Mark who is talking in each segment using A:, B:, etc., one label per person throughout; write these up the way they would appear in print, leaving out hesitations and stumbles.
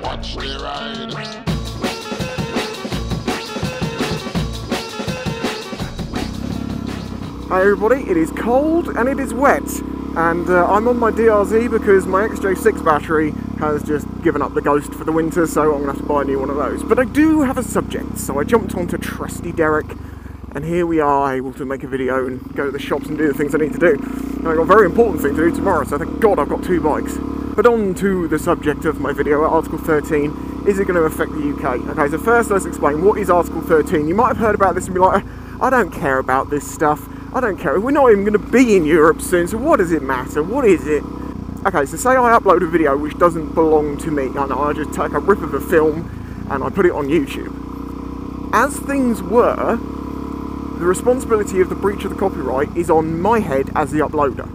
A: Watch me ride.
B: Hi everybody, it is cold and it is wet, and I'm on my DRZ because my XJ6 battery has just given up the ghost for the winter, so I'm going to have to buy a new one of those. But I do have a subject, so I jumped onto trusty Derek, and here we are able to make a video and go to the shops and do the things I need to do. And I've got a very important thing to do tomorrow, so thank God I've got 2 bikes. But on to the subject of my video, Article 13, is it going to affect the UK? Okay, so first let's explain, what is Article 13? You might have heard about this and be like, I don't care about this stuff. I don't care, we're not even going to be in Europe soon, so what does it matter? What is it? Okay, so say I upload a video which doesn't belong to me, and I just take a rip of a film and I put it on YouTube. As things were, the responsibility of the breach of the copyright is on my head as the uploader.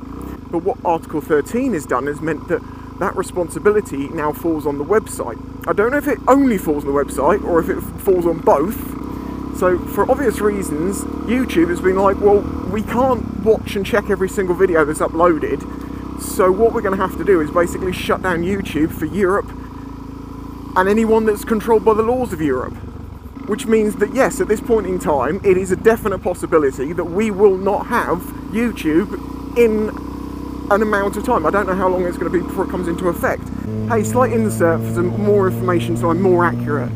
B: But what Article 13 has done has meant that that responsibility now falls on the website. I don't know if it only falls on the website or if it falls on both. So, for obvious reasons, YouTube has been like, well, we can't watch and check every single video that's uploaded, so what we're going to have to do is basically shut down YouTube for Europe and anyone that's controlled by the laws of Europe. Which means that, yes, at this point in time, it is a definite possibility that we will not have YouTube in an amount of time. I don't know how long it's going to be before it comes into effect. Hey, slight insert for some more information so I'm more accurate.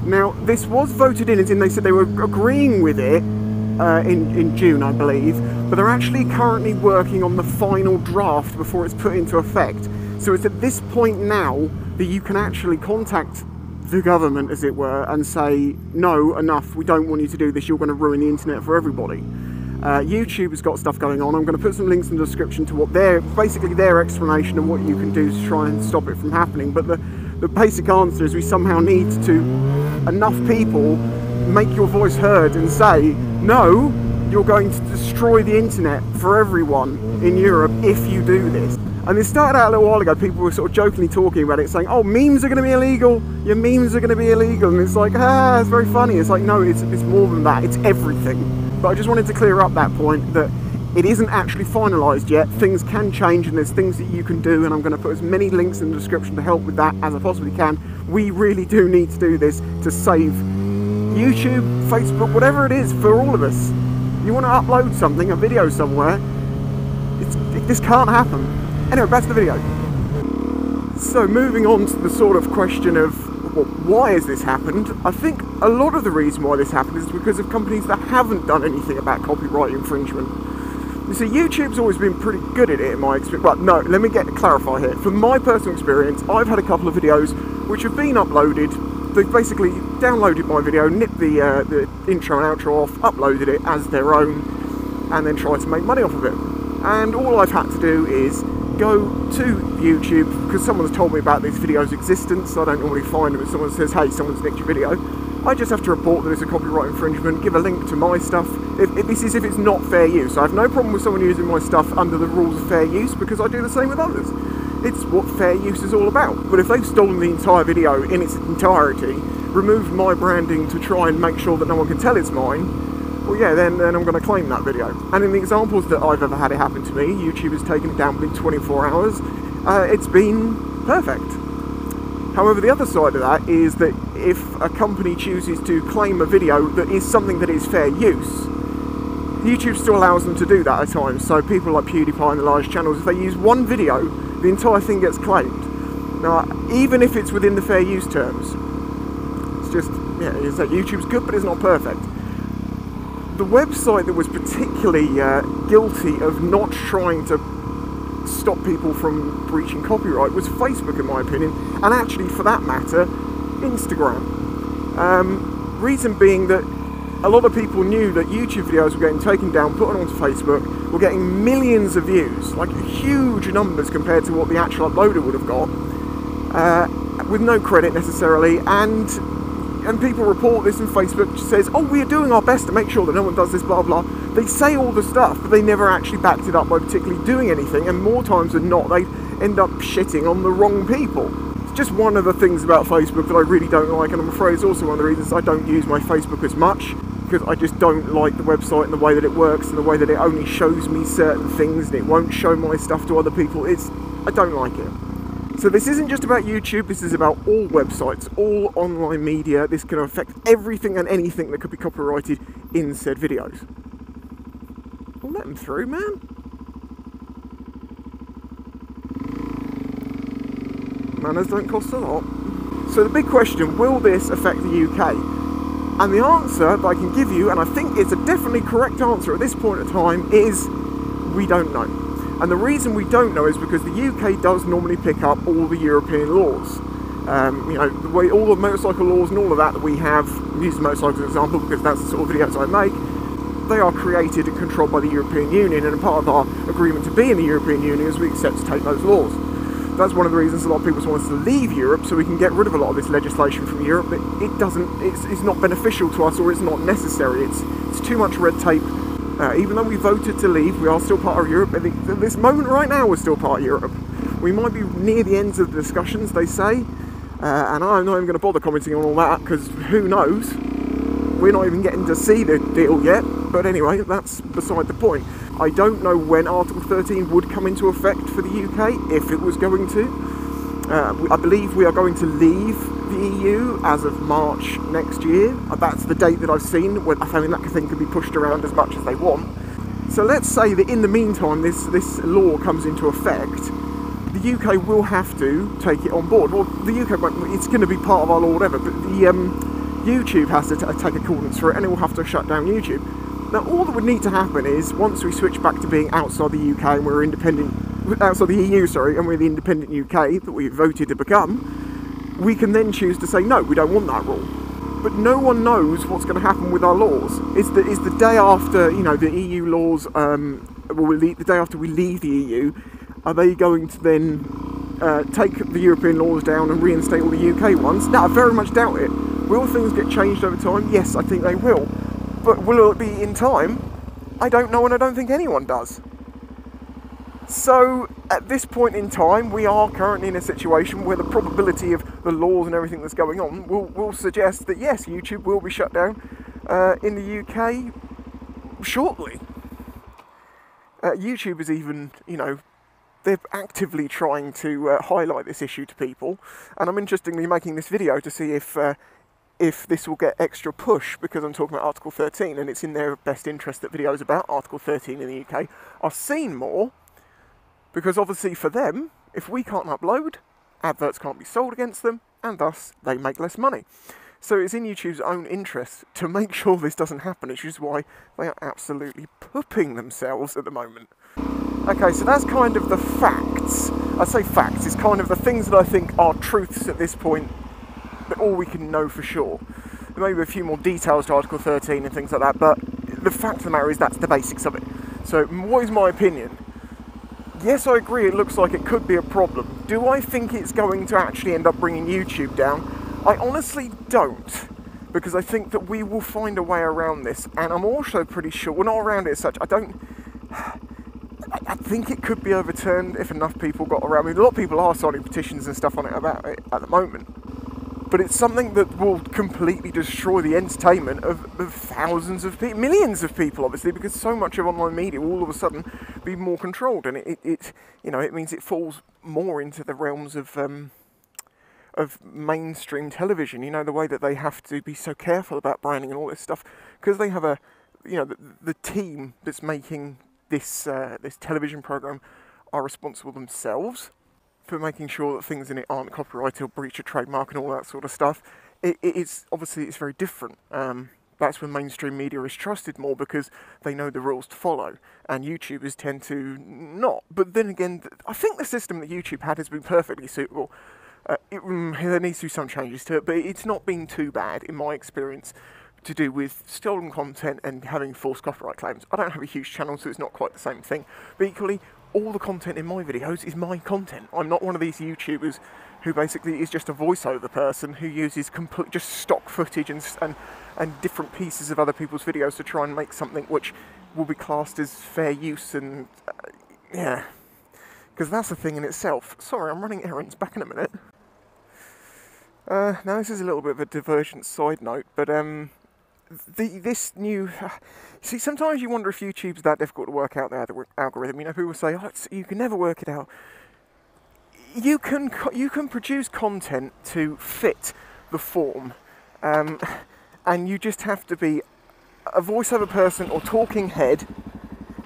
B: Now, this was voted in, as in they said they were agreeing with it in June, I believe, but they're actually currently working on the final draft before it's put into effect. So it's at this point now that you can actually contact the government, as it were, and say, no, enough, we don't want you to do this, you're going to ruin the internet for everybody. YouTube has got stuff going on. I'm going to put some links in the description to what basically their explanation of what you can do to try and stop it from happening, but the basic answer is we somehow need to, enough people, make your voice heard and say, no, you're going to destroy the internet for everyone in Europe if you do this. And it started out a little while ago, people were sort of jokingly talking about it, saying, oh, memes are going to be illegal, your memes are going to be illegal, and it's like, it's very funny. It's like, no, it's more than that, it's everything. But I just wanted to clear up that point, that it isn't actually finalised yet, things can change and there's things that you can do, and I'm going to put as many links in the description to help with that as I possibly can. We really do need to do this to save YouTube, Facebook, whatever it is, for all of us. You want to upload something, a video somewhere, this can't happen. Anyway, back to the video. So moving on to the sort of question of, well, why has this happened? I think a lot of the reason why this happened is because of companies that haven't done anything about copyright infringement. You see, YouTube's always been pretty good at it in my experience. Well, no, let me clarify here. From my personal experience, I've had a couple of videos which have been uploaded. They've basically downloaded my video, nipped the intro and outro off, uploaded it as their own, and then tried to make money off of it. And all I've had to do is go to YouTube, because someone's told me about these videos' existence. I don't normally find them if someone says, hey, someone's nicked your video. I just have to report that it's a copyright infringement, give a link to my stuff. This is if it's not fair use. I have no problem with someone using my stuff under the rules of fair use, because I do the same with others. It's what fair use is all about. But if they've stolen the entire video in its entirety, removed my branding to try and make sure that no one can tell it's mine, well, yeah, then I'm going to claim that video. And in the examples that I've ever had it happen to me, YouTube has taken it down within 24 hours. It's been perfect. However, the other side of that is that if a company chooses to claim a video that is something that is fair use, YouTube still allows them to do that at times. So people like PewDiePie and the large channels, if they use one video, the entire thing gets claimed. Now, even if it's within the fair use terms, it's just, yeah, it's like YouTube's good, but it's not perfect. The website that was particularly guilty of not trying to stop people from breaching copyright was Facebook, in my opinion, and actually, for that matter, Instagram. Reason being that a lot of people knew that YouTube videos were getting taken down, put onto Facebook, were getting millions of views, like huge numbers compared to what the actual uploader would have got, with no credit necessarily, and people report this, and Facebook says, oh, we are doing our best to make sure that no one does this, blah blah. They say all the stuff, but they never actually backed it up by particularly doing anything, and more times than not, they end up shitting on the wrong people. It's just one of the things about Facebook that I really don't like, and I'm afraid it's also one of the reasons I don't use my Facebook as much, because I just don't like the website and the way that it works, and the way that it only shows me certain things, and it won't show my stuff to other people. I don't like it. So this isn't just about YouTube, this is about all websites, all online media. This can affect everything and anything that could be copyrighted in said videos. Well, let them through, man. Manners don't cost a lot. So the big question, will this affect the UK? And the answer that I can give you, and I think it's a definitely correct answer at this point in time, is we don't know. And the reason we don't know is because the UK does normally pick up all the European laws. You know, the way all the motorcycle laws and all of that we have, use the motorcycle as an example because that's the sort of videos I make, they are created and controlled by the European Union, and a part of our agreement to be in the European Union is we accept to take those laws. That's one of the reasons a lot of people want us to leave Europe, so we can get rid of a lot of this legislation from Europe, but it's not beneficial to us, or it's not necessary. It's too much red tape. Even though we voted to leave, we are still part of Europe. At this moment right now, we're still part of Europe. We might be near the ends of the discussions, they say, and I'm not even going to bother commenting on all that, because who knows? We're not even getting to see the deal yet, but anyway, that's beside the point. I don't know when Article 13 would come into effect for the UK, if it was going to. I believe we are going to leave the EU as of March next year. That's the date that I've seen. I mean, that thing can be pushed around as much as they want. So let's say that in the meantime this law comes into effect, the UK will have to take it on board. Well, the UK won't, it's going to be part of our law, whatever, but the YouTube has to take accordance for it, and it will have to shut down YouTube. Now, all that would need to happen is, once we switch back to being outside the UK and we're independent, outside the EU, sorry, and we're the independent UK that we voted to become, we can then choose to say, no, we don't want that rule. But no one knows what's going to happen with our laws. Is the day after, you know, the EU laws, the day after we leave the EU, are they going to then take the European laws down and reinstate all the UK ones? No, I very much doubt it. Will things get changed over time? Yes, I think they will. But will it be in time? I don't know, and I don't think anyone does. So, at this point in time, we are currently in a situation where the probability of the laws and everything that's going on will suggest that yes, YouTube will be shut down in the UK shortly. YouTube is even, you know, they're actively trying to highlight this issue to people, and I'm interestingly making this video to see if this will get extra push, because I'm talking about Article 13, and it's in their best interest that videos about Article 13 in the UK are seen more, because obviously for them, if we can't upload, adverts can't be sold against them, and thus they make less money. So it's in YouTube's own interest to make sure this doesn't happen, which is why they are absolutely pooping themselves at the moment. Okay, so that's kind of the facts. I say facts, it's kind of the things that I think are truths at this point, but all we can know for sure. There may be a few more details to Article 13 and things like that, but the fact of the matter is that's the basics of it. So what is my opinion? Yes, I agree, it looks like it could be a problem. Do I think it's going to actually end up bringing YouTube down? I honestly don't, because I think that we will find a way around this, and I'm also pretty sure, well, not around it as such, I think it could be overturned if enough people got around. I mean, a lot of people are signing petitions and stuff on it about it at the moment, but it's something that will completely destroy the entertainment of thousands of people, millions of people, obviously, because so much of online media will all of a sudden be more controlled, and it you know, it means it falls more into the realms of mainstream television. You know, the way that they have to be so careful about branding and all this stuff, because they have the team that's making this television program are responsible themselves for making sure that things in it aren't copyrighted or breach a trademark and all that sort of stuff. It's obviously it's very different. That's when mainstream media is trusted more, because they know the rules to follow, and YouTubers tend to not. But then again, I think the system that YouTube had has been perfectly suitable. There needs to be some changes to it, but it's not been too bad in my experience, to do with stolen content and having false copyright claims. I don't have a huge channel, so it's not quite the same thing. But equally, all the content in my videos is my content. I'm not one of these YouTubers who basically is just a voiceover person who uses just stock footage and different pieces of other people's videos to try and make something which will be classed as fair use, and yeah, because that's a thing in itself. Sorry, I'm running errands, back in a minute. Now this is a little bit of a divergent side note, but this new... See, sometimes you wonder if YouTube's that difficult to work out, the algorithm. You know, people say, oh, you can never work it out. you can produce content to fit the form, and you just have to be a voiceover person or talking head,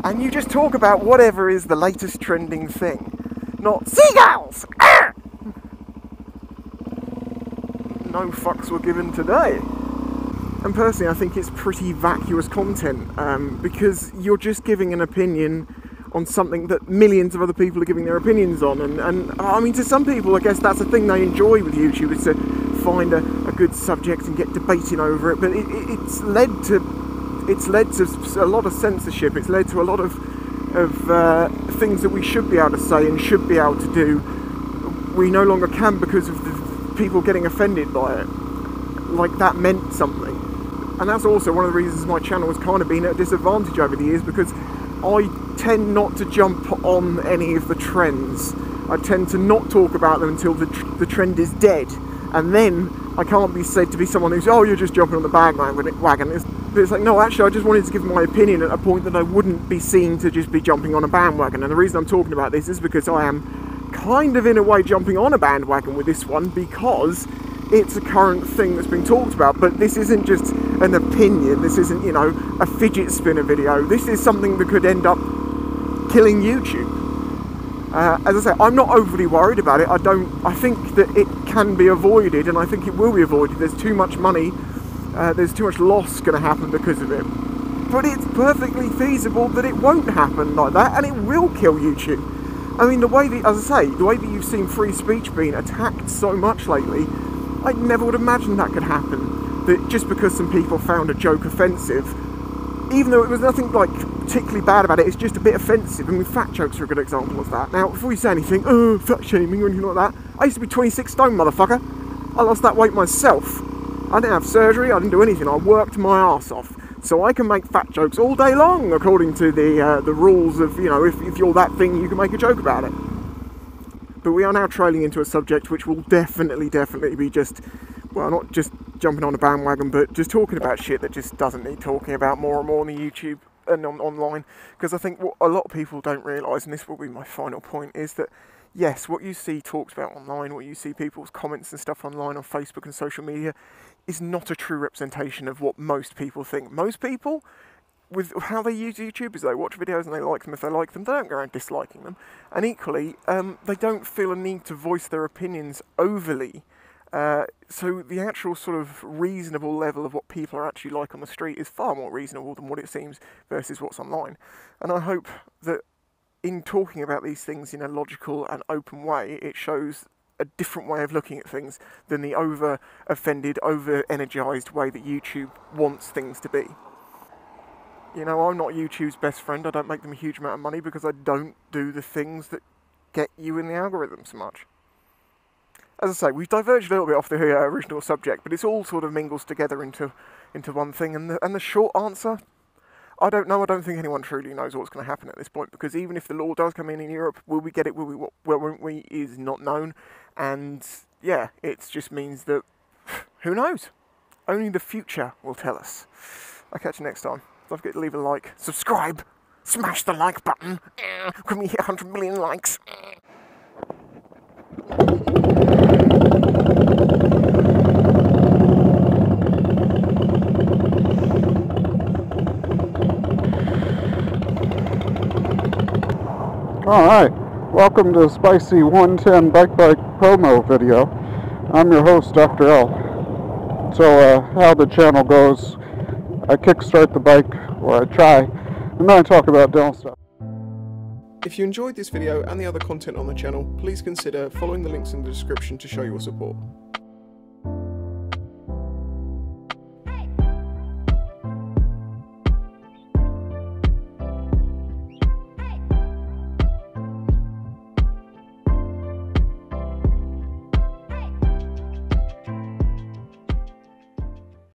B: and you just talk about whatever is the latest trending thing, not seagulls. Ah! No fucks were given today. And personally, I think it's pretty vacuous content, because you're just giving an opinion on something that millions of other people are giving their opinions on. And I mean, to some people, I guess that's the thing they enjoy with YouTube, is to find a good subject and get debating over it. But it's led to a lot of censorship. It's led to a lot of things that we should be able to say and should be able to do. We no longer can because of the people getting offended by it. Like that meant something. And that's also one of the reasons my channel has kind of been at a disadvantage over the years, because I tend not to jump on any of the trends. I tend to not talk about them until the trend is dead, and then I can't be said to be someone who's, oh, you're just jumping on the bandwagon. It's like, no, actually, I just wanted to give my opinion at a point that I wouldn't be seen to just be jumping on a bandwagon. And the reason I'm talking about this is because I am kind of, in a way, jumping on a bandwagon with this one, because it's a current thing that's being talked about. But this isn't just an opinion, this isn't, you know, a fidget spinner video. This is something that could end up killing YouTube. As I say, I'm not overly worried about it. I think that it can be avoided, and I think it will be avoided. There's too much money, there's too much loss going to happen because of it. But it's perfectly feasible that it won't happen like that, and it will kill YouTube. I mean, the way that, as I say, the way that you've seen free speech being attacked so much lately, I never would imagine that could happen. That just because some people found a joke offensive, even though it was nothing like particularly bad about it, it's just a bit offensive. I mean, fat jokes are a good example of that. Now, before you say anything, oh, fat shaming or anything like that, I used to be 26 stone, motherfucker. I lost that weight myself. I didn't have surgery, I didn't do anything, I worked my arse off. So I can make fat jokes all day long, according to the rules of, you know, if you're that thing, you can make a joke about it. But we are now trailing into a subject which will definitely be just, well, not just jumping on a bandwagon, but just talking about shit that just doesn't need talking about more and more on the YouTube and online. Because I think what a lot of people don't realise, and this will be my final point, is that yes, what you see talked about online, what you see people's comments and stuff online on Facebook and social media, is not a true representation of what most people think. Most people, with how they use YouTube, is they watch videos and they like them if they like them. They don't go around disliking them. And equally, they don't feel a need to voice their opinions overly. So the actual sort of reasonable level of what people are actually like on the street is far more reasonable than what it seems versus what's online. And I hope that in talking about these things in a logical and open way, it shows a different way of looking at things than the over-offended, over-energised way that YouTube wants things to be. You know, I'm not YouTube's best friend. I don't make them a huge amount of money because I don't do the things that get you in the algorithm so much. As I say, we've diverged a little bit off the original subject, but it's all sort of mingles together into one thing. And the short answer, I don't know. I don't think anyone truly knows what's going to happen at this point, because even if the law does come in Europe, will we get it? Won't we? Is not known. And yeah, it just means that who knows? Only the future will tell us. I'll catch you next time. Don't forget to leave a like, subscribe, smash the like button. When we hit 100 million likes.
A: Alright, welcome to the Spicy 110 Bike promo video. I'm your host, Dr. L. So, how the channel goes, I kickstart the bike, or I try, and then I talk about dental stuff.
B: If you enjoyed this video and the other content on the channel, please consider following the links in the description to show your support.